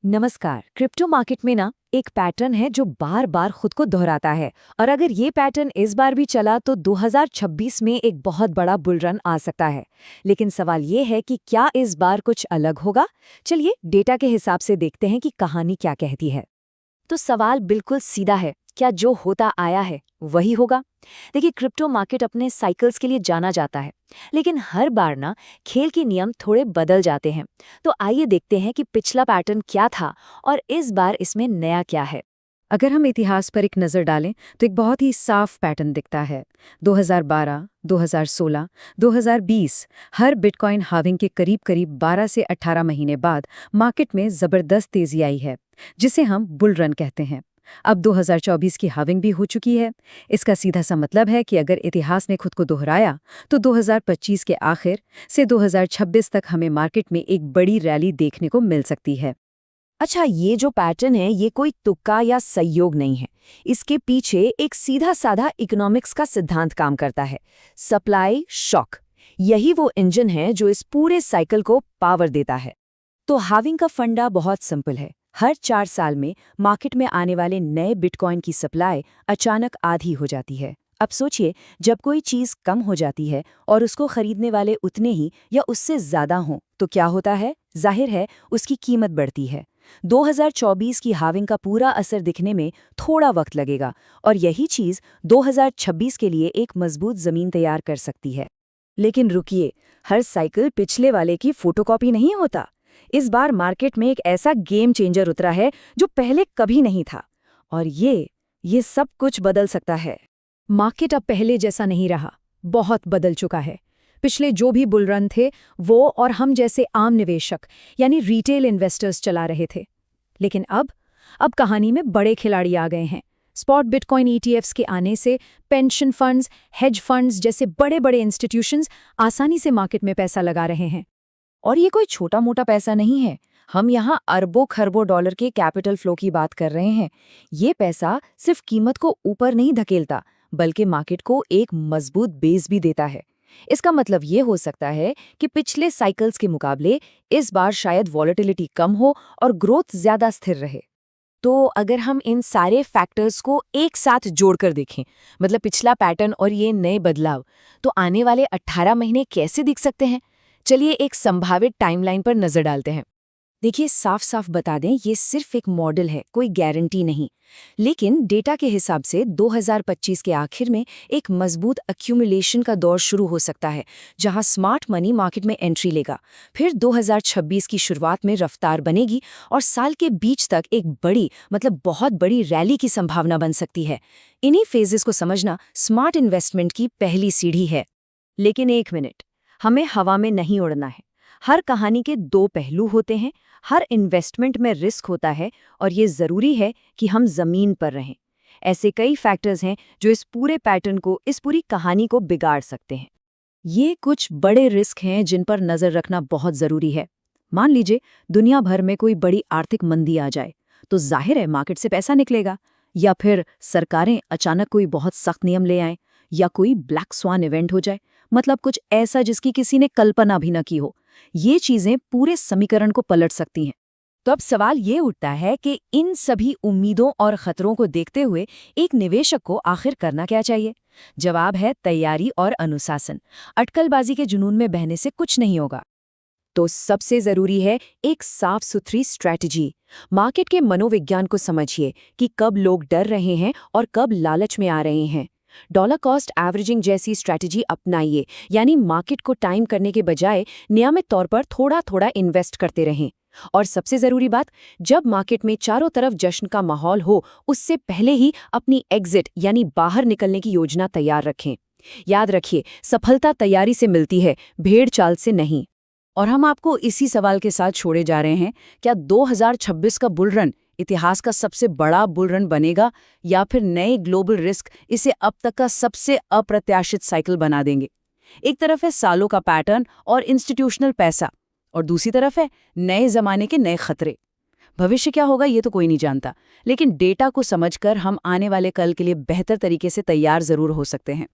नमस्कार। Crypto market में ना एक पैटर्न है जो बार बार खुद को दोहराता है। और अगर ये पैटर्न इस बार भी चला तो 2026 में एक बहुत बड़ा बुल रन आ सकता है। लेकिन सवाल ये है कि क्या इस बार कुछ अलग होगा। चलिए डेटा के हिसाब से देखते हैं कि कहानी क्या कहती है। तो सवाल बिल्कुल सीधा है, क्या जो होता आया है वही होगा। देखिए, क्रिप्टो मार्केट अपने साइकिल्स के लिए जाना जाता है, लेकिन हर बार ना खेल के नियम थोड़े बदल जाते हैं। तो आइए देखते हैं कि पिछला पैटर्न क्या था और इस बार इसमें नया क्या है। अगर हम इतिहास पर एक नज़र डालें तो एक बहुत ही साफ पैटर्न दिखता है। 2012, 2016, 2020 हर बिटकॉइन हार्विंग के करीब करीब 12 से 18 महीने बाद मार्केट में ज़बरदस्त तेज़ी आई है, जिसे हम बुल रन कहते हैं। अब 2024 की हार्विंग भी हो चुकी है। इसका सीधा सा मतलब है कि अगर इतिहास ने खुद को दोहराया तो 2025 के आखिर से 2026 तक हमें मार्केट में एक बड़ी रैली देखने को मिल सकती है। अच्छा, ये जो पैटर्न है ये कोई तुक्का या संयोग नहीं है। इसके पीछे एक सीधा साधा इकोनॉमिक्स का सिद्धांत काम करता है, सप्लाई शॉक। यही वो इंजन है जो इस पूरे साइकिल को पावर देता है। तो हार्विंग का फंडा बहुत सिंपल है। हर 4 साल में मार्केट में आने वाले नए बिटकॉइन की सप्लाई अचानक आधी हो जाती है। अब सोचिए, जब कोई चीज़ कम हो जाती है और उसको खरीदने वाले उतने ही या उससे ज़्यादा हों तो क्या होता है? जाहिर है उसकी कीमत बढ़ती है। 2024 की हार्विंग का पूरा असर दिखने में थोड़ा वक्त लगेगा और यही चीज़ 2026 के लिए एक मजबूत ज़मीन तैयार कर सकती है। लेकिन रुकिए, हर साइकिल पिछले वाले की फोटोकॉपी नहीं होता। इस बार मार्केट में एक ऐसा गेम चेंजर उतरा है जो पहले कभी नहीं था, और ये सब कुछ बदल सकता है। मार्केट अब पहले जैसा नहीं रहा, बहुत बदल चुका है। पिछले जो भी बुल रन थे वो और हम जैसे आम निवेशक यानी रिटेल इन्वेस्टर्स चला रहे थे। लेकिन अब कहानी में बड़े खिलाड़ी आ गए हैं। स्पॉट बिटकॉइन ईटीएफ्स के आने से पेंशन फंड्स, हेज फंड्स जैसे बड़े बड़े इंस्टीट्यूशंस आसानी से मार्केट में पैसा लगा रहे हैं। और ये कोई छोटा मोटा पैसा नहीं है। हम यहाँ अरबों खरबों डॉलर के कैपिटल फ्लो की बात कर रहे हैं। ये पैसा सिर्फ कीमत को ऊपर नहीं धकेलता, बल्कि मार्केट को एक मजबूत बेस भी देता है। इसका मतलब ये हो सकता है कि पिछले साइकिल्स के मुकाबले इस बार शायद वॉलेटिलिटी कम हो और ग्रोथ ज्यादा स्थिर रहे। तो अगर हम इन सारे फैक्टर्स को एक साथ जोड़कर देखें, मतलब पिछला पैटर्न और ये नए बदलाव, तो आने वाले 18 महीने कैसे दिख सकते हैं। चलिए एक संभावित टाइमलाइन पर नजर डालते हैं। देखिए, साफ साफ बता दें, ये सिर्फ एक मॉडल है, कोई गारंटी नहीं। लेकिन डेटा के हिसाब से 2025 के आखिर में एक मजबूत अक्यूमुलेशन का दौर शुरू हो सकता है, जहां स्मार्ट मनी मार्केट में एंट्री लेगा। फिर 2026 की शुरुआत में रफ्तार बनेगी और साल के बीच तक एक बड़ी, मतलब बहुत बड़ी रैली की संभावना बन सकती है। इन्हीं फेजेस को समझना स्मार्ट इन्वेस्टमेंट की पहली सीढ़ी है। लेकिन एक मिनट, हमें हवा में नहीं उड़ना है। हर कहानी के 2 पहलू होते हैं, हर इन्वेस्टमेंट में रिस्क होता है, और ये ज़रूरी है कि हम ज़मीन पर रहें। ऐसे कई फैक्टर्स हैं जो इस पूरे पैटर्न को, इस पूरी कहानी को बिगाड़ सकते हैं। ये कुछ बड़े रिस्क हैं जिन पर नज़र रखना बहुत ज़रूरी है। मान लीजिए दुनिया भर में कोई बड़ी आर्थिक मंदी आ जाए, तो जाहिर है मार्केट से पैसा निकलेगा। या फिर सरकारें अचानक कोई बहुत सख्त नियम ले आएं, या कोई ब्लैक स्वान इवेंट हो जाए, मतलब कुछ ऐसा जिसकी किसी ने कल्पना भी न की हो। ये चीजें पूरे समीकरण को पलट सकती हैं। तो अब सवाल ये उठता है कि इन सभी उम्मीदों और खतरों को देखते हुए एक निवेशक को आखिर करना क्या चाहिए। जवाब है तैयारी और अनुशासन। अटकलबाजी के जुनून में बहने से कुछ नहीं होगा। तो सबसे जरूरी है एक साफ सुथरी स्ट्रैटेजी। मार्केट के मनोविज्ञान को समझिए कि कब लोग डर रहे हैं और कब लालच में आ रहे हैं। डॉलर कॉस्ट एवरेजिंग जैसी स्ट्रैटेजी अपनाइए, यानी मार्केट को टाइम करने के बजाय नियमित तौर पर थोड़ा थोड़ा इन्वेस्ट करते रहें। और सबसे जरूरी बात, जब मार्केट में चारों तरफ जश्न का माहौल हो, उससे पहले ही अपनी एग्जिट यानी बाहर निकलने की योजना तैयार रखें। याद रखिए, सफलता तैयारी से मिलती है, भेड़ चाल से नहीं। और हम आपको इसी सवाल के साथ छोड़े जा रहे हैं, क्या 2026 का बुल रन इतिहास का सबसे बड़ा बुल रन बनेगा, या फिर नए ग्लोबल रिस्क इसे अब तक का सबसे अप्रत्याशित साइकिल बना देंगे। एक तरफ है सालों का पैटर्न और इंस्टीट्यूशनल पैसा, और दूसरी तरफ है नए जमाने के नए खतरे। भविष्य क्या होगा ये तो कोई नहीं जानता, लेकिन डेटा को समझकर हम आने वाले कल के लिए बेहतर तरीके से तैयार जरूर हो सकते हैं।